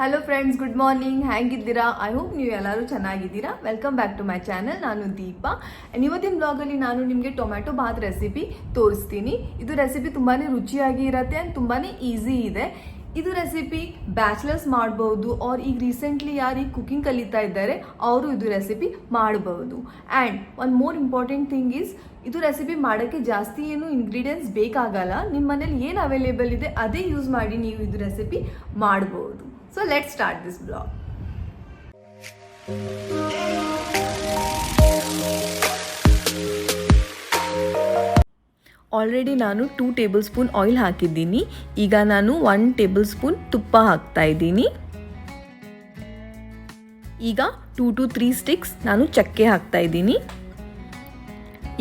Hello friends, good morning. ಹೇಗಿದ್ದೀರಾ? I hope ನೀವು ಎಲ್ಲರೂ ಚೆನ್ನಾಗಿದ್ದೀರಾ. Welcome back to my channel. ನಾನು ದೀಪಾ. ಇವತ್ತಿನ ಬ್ಲಾಗಲ್ಲಿ ನಾನು ನಿಮಗೆ ಟೊಮ್ಯಾಟೊ ಬಾತ್ ರೆಸಿಪಿ ತೋರಿಸ್ತೀನಿ. ಇದು ರೆಸಿಪಿ ತುಂಬಾ ರುಚಿಯಾಗಿ ಇರುತ್ತೆ ಆ್ಯಂಡ್ ತುಂಬಾ ಈಸಿ ಇದೆ. ಇದು ರೆಸಿಪಿ ಬ್ಯಾಚಲರ್ಸ್ ಮಾಡ್ಬೋದು, ಆರ್ ಈಗ ರೀಸೆಂಟ್ಲಿ ಯಾರು ಈಗ ಕುಕಿಂಗ್ ಕಲಿತಾ ಇದ್ದಾರೆ ಅವರು ಇದು ರೆಸಿಪಿ ಮಾಡಬಹುದು. And one more important thing is, ಇದು ರೆಸಿಪಿ ಮಾಡೋಕ್ಕೆ ಜಾಸ್ತಿ ಏನು ಇಂಗ್ರೀಡಿಯೆಂಟ್ಸ್ ಬೇಕಾಗಲ್ಲ. ನಿಮ್ಮ ಮನೇಲಿ ಏನು ಅವೈಲೇಬಲ್ ಇದೆ ಅದೇ ಯೂಸ್ ಮಾಡಿ ನೀವು ಇದು ರೆಸಿಪಿ ಮಾಡ್ಬೋದು. So let's start this vlog. Already ನಾನು 2 ಟೇಬಲ್ ಸ್ಪೂನ್ ಆಯಿಲ್ ಹಾಕಿದ್ದೀನಿ. ಈಗ ನಾನು 1 ಟೇಬಲ್ ಸ್ಪೂನ್ ತುಪ್ಪ ಹಾಕ್ತಾ ಇದ್ದೀನಿ. ಈಗ 2 to 3 ಸ್ಟಿಕ್ಸ್ ನಾನು ಚಕ್ಕೆ ಹಾಕ್ತಾ ಇದ್ದೀನಿ.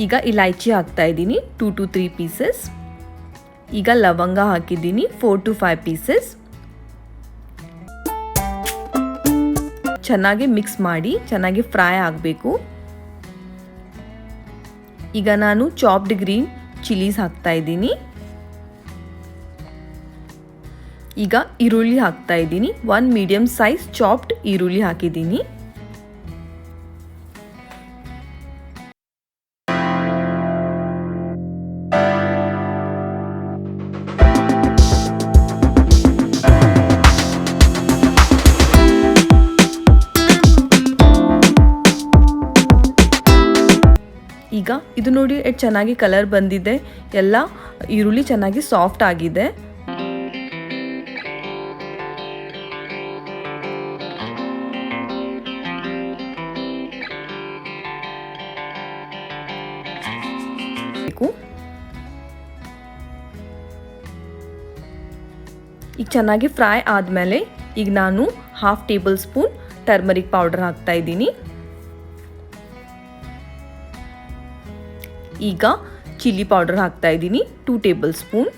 ಈಗ ಇಲೈಚಿ ಹಾಕ್ತಾ ಇದ್ದೀನಿ 2 to 3 ಪೀಸಸ್. ಈಗ ಲವಂಗ ಹಾಕಿದ್ದೀನಿ 4 to 5 ಪೀಸಸ್. ಚೆನ್ನಾಗಿ ಮಿಕ್ಸ್ ಮಾಡಿ ಚೆನ್ನಾಗಿ ಫ್ರೈ ಆಗಬೇಕು. ಈಗ ನಾನು ಚಾಪ್ಡ್ ಗ್ರೀನ್ ಚಿಲ್ಲೀಸ್ ಹಾಕ್ತಾ ಇದ್ದೀನಿ. ಈಗ ಈರುಳ್ಳಿ ಹಾಕ್ತಾ ಇದ್ದೀನಿ. 1 ಮೀಡಿಯಂ ಸೈಜ್ ಚಾಪ್ಡ್ ಈರುಳ್ಳಿ ಹಾಕಿದ್ದೀನಿ. ಈಗ ಇದು ನೋಡಿ ಎಷ್ಟು ಚೆನ್ನಾಗಿ ಕಲರ್ ಬಂದಿದೆ. ಎಲ್ಲ ಈರುಳ್ಳಿ ಚೆನ್ನಾಗಿ ಸಾಫ್ಟ್ ಆಗಿದೆ. ಈಗ ಚೆನ್ನಾಗಿ ಫ್ರೈ ಆದಮೇಲೆ ಈಗ ನಾನು 1/2 ಟೇಬಲ್ ಸ್ಪೂನ್ ಟರ್ಮರಿಕ್ ಪೌಡರ್ ಹಾಕ್ತಾ ಇದ್ದೀನಿ. ಈಗ ಚಿಲ್ಲಿ ಪೌಡರ್ ಹಾಕ್ತಾ ಇದ್ದೀನಿ 2 ಟೇಬಲ್ ಸ್ಪೂನ್.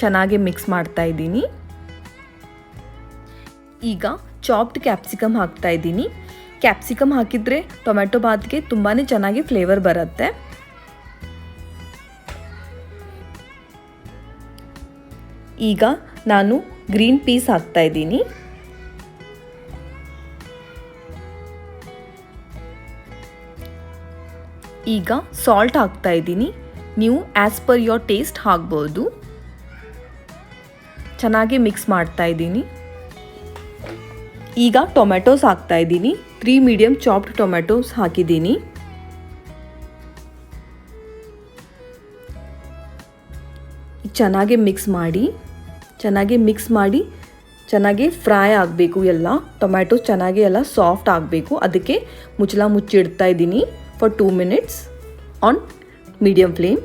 ಚೆನ್ನಾಗಿ ಮಿಕ್ಸ್ ಮಾಡ್ತಾ ಇದ್ದೀನಿ. ಈಗ ಚಾಪ್ಡ್ ಕ್ಯಾಪ್ಸಿಕಮ್ ಹಾಕ್ತಾ ಇದ್ದೀನಿ. ಕ್ಯಾಪ್ಸಿಕಮ್ ಹಾಕಿದರೆ ಟೊಮ್ಯಾಟೊ ಬಾತ್ಗೆ ತುಂಬಾ ಚೆನ್ನಾಗಿ ಫ್ಲೇವರ್ ಬರುತ್ತೆ. ಈಗ ನಾನು ಗ್ರೀನ್ ಪೀಸ್ ಹಾಕ್ತಾ ಇದ್ದೀನಿ. ಈಗ ಸಾಲ್ಟ್ ಹಾಕ್ತಾ ಇದ್ದೀನಿ. ನೀವು ಆ್ಯಸ್ ಪರ್ ಯೋರ್ ಟೇಸ್ಟ್ ಹಾಕ್ಬೋದು. ಚೆನ್ನಾಗಿ ಮಿಕ್ಸ್ ಮಾಡ್ತಾ ಇದ್ದೀನಿ. ಈಗ ಟೊಮ್ಯಾಟೋಸ್ ಹಾಕ್ತಾ ಇದ್ದೀನಿ. 3 ಮೀಡಿಯಂ ಚಾಪ್ಡ್ ಟೊಮ್ಯಾಟೋಸ್ ಹಾಕಿದ್ದೀನಿ. ಚೆನ್ನಾಗಿ ಮಿಕ್ಸ್ ಮಾಡಿ ಚೆನ್ನಾಗಿ ಫ್ರೈ ಆಗಬೇಕು. ಎಲ್ಲ ಟೊಮ್ಯಾಟೋಸ್ ಚೆನ್ನಾಗಿ ಎಲ್ಲ ಸಾಫ್ಟ್ ಆಗಬೇಕು. ಅದಕ್ಕೆ ಮುಚ್ಚಿಡ್ತಾ ಇದ್ದೀನಿ for 2 minutes on medium flame.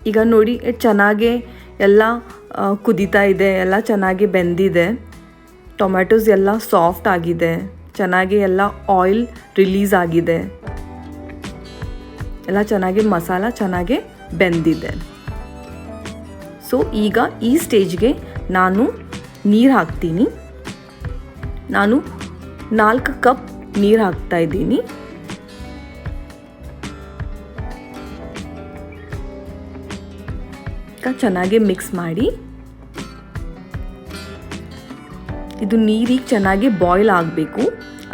ಈಗ ನೋಡಿ ಎಷ್ಟು ಚೆನ್ನಾಗಿ ಎಲ್ಲ ಕುದೀತಾ ಇದೆ. ಎಲ್ಲ ಚೆನ್ನಾಗಿ ಬೆಂದಿದೆ. ಟೊಮ್ಯಾಟೋಸ್ ಎಲ್ಲ ಸಾಫ್ಟ್ ಆಗಿದೆ. ಚೆನ್ನಾಗಿ ಎಲ್ಲ ಆಯಿಲ್ ರಿಲೀಸ್ ಆಗಿದೆ. ಎಲ್ಲ ಚೆನ್ನಾಗಿ ಮಸಾಲ ಚೆನ್ನಾಗಿ ಬೆಂದಿದೆ. ಸೊ ಈಗ ಈ ಸ್ಟೇಜ್ಗೆ ನಾನು ನೀರು ಹಾಕ್ತೀನಿ. ನಾನು 4 ಕಪ್ ನೀರು ಹಾಕ್ತಾ ಇದ್ದೀನಿ. ಚೆನ್ನಾಗಿ ಮಿಕ್ಸ್ ಮಾಡಿ. ಇದು ನೀರಿಗೆ ಚೆನ್ನಾಗಿ ಬಾಯ್ಲ್ ಆಗಬೇಕು.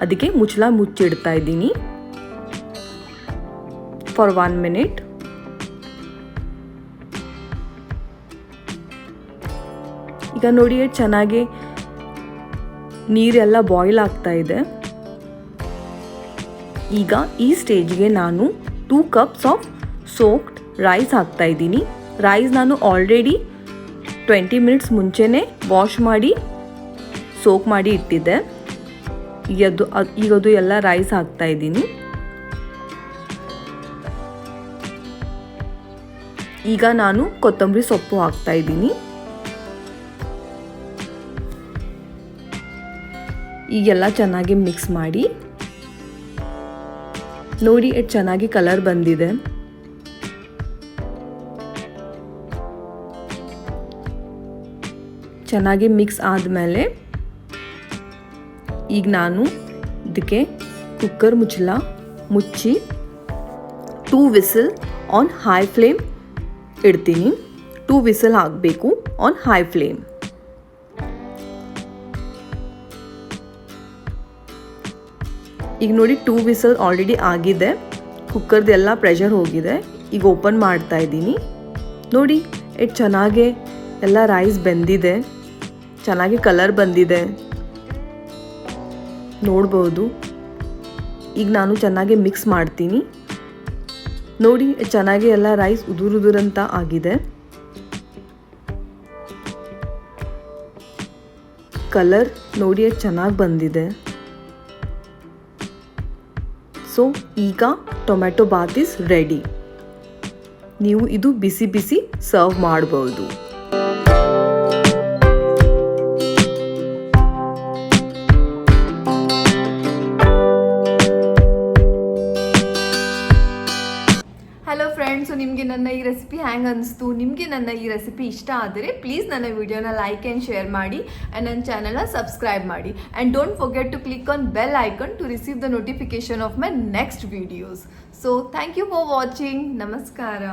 ಅದಕ್ಕೆ ಮುಚ್ಚಿಡ್ತಾ ಇದ್ದೀನಿ ಫಾರ್ 1 minute. ಈಗ ನೋಡಿ ಚೆನ್ನಾಗಿ ನೀರೆಲ್ಲ ಬಾಯ್ಲ್ ಆಗ್ತಾ ಇದೆ. ಈಗ ಈ ಸ್ಟೇಜ್ಗೆ ನಾನು 2 ಕಪ್ಸ್ ಆಫ್ ಸೋಕ್ಡ್ ರೈಸ್ ಹಾಕ್ತಾ ಇದ್ದೀನಿ. ರೈಸ್ ನಾನು ಆಲ್ರೆಡಿ 20 ಮಿನಿಟ್ಸ್ ಮುಂಚೆನೇ ವಾಶ್ ಮಾಡಿ ಸೋಕ್ ಮಾಡಿ ಇಟ್ಟಿದ್ದೆ. ಈಗದು ಎಲ್ಲ ರೈಸ್ ಹಾಕ್ತಾ ಇದ್ದೀನಿ. ಈಗ ನಾನು ಕೊತ್ತಂಬರಿ ಸೊಪ್ಪು ಹಾಕ್ತಾ ಇದ್ದೀನಿ. ಈಗೆಲ್ಲ ಚೆನ್ನಾಗಿ ಮಿಕ್ಸ್ ಮಾಡಿ. ನೋಡಿ ಎಷ್ಟು ಚೆನ್ನಾಗಿ ಕಲರ್ ಬಂದಿದೆ. ಚೆನ್ನಾಗಿ ಮಿಕ್ಸ್ ಆದಮೇಲೆ ಈಗ ನಾನು ಇದಕ್ಕೆ ಕುಕ್ಕರ್ ಮುಚ್ಚಿ 2 ವಿಸಿಲ್ ಆನ್ ಹೈ ಫ್ಲೇಮ್ ಇಡ್ತೀನಿ. 2 ವಿಸಲ್ ಆಗಬೇಕು ಆನ್ ಹೈ ಫ್ಲೇಮ್. ಈಗ ನೋಡಿ 2 ವಿಸಲ್ ಆಲ್ರೆಡಿ ಆಗಿದೆ. ಕುಕ್ಕರ್ದೆಲ್ಲ ಪ್ರೆಷರ್ ಹೋಗಿದೆ. ಈಗ ಓಪನ್ ಮಾಡ್ತಾ ಇದ್ದೀನಿ. ನೋಡಿ ಎಷ್ಟು ಚೆನ್ನಾಗಿ ಎಲ್ಲ ರೈಸ್ ಬೆಂದಿದೆ, ಚೆನ್ನಾಗಿ ಕಲರ್ ಬಂದಿದೆ ನೋಡ್ಬೋದು. ಈಗ ನಾನು ಚೆನ್ನಾಗಿ ಮಿಕ್ಸ್ ಮಾಡ್ತೀನಿ. ನೋಡಿ ಚೆನ್ನಾಗಿ ಎಲ್ಲ ರೈಸ್ ಉದುರುದುರಂತ ಆಗಿದೆ. ಕಲರ್ ನೋಡಿ ಎಷ್ಟು ಚೆನ್ನಾಗಿ ಬಂದಿದೆ. ಸೊ ಈಗ ಟೊಮ್ಯಾಟೊ ಬಾತ್ ಇಸ್ ರೆಡಿ. ನೀವು ಇದು ಬಿಸಿ ಬಿಸಿ ಸರ್ವ್ ಮಾಡಬಹುದು. ಹಲೋ ಫ್ರೆಂಡ್ಸ್, ಸೊ ನಿಮಗೆ ನನ್ನ ಈ ರೆಸಿಪಿ ಹ್ಯಾಂಗೆ ಅನಿಸ್ತು? ನಿಮಗೆ ನನ್ನ ಈ ರೆಸಿಪಿ ಇಷ್ಟ ಆದರೆ ಪ್ಲೀಸ್ ನನ್ನ ವಿಡಿಯೋನ ಲೈಕ್ ಆ್ಯಂಡ್ ಶೇರ್ ಮಾಡಿ ಆ್ಯಂಡ್ ನನ್ನ ಚಾನಲ್ನ ಸಬ್ಸ್ಕ್ರೈಬ್ ಮಾಡಿ. And don't forget to click on bell icon to receive the notification of my next videos. So thank you for watching. ನಮಸ್ಕಾರ.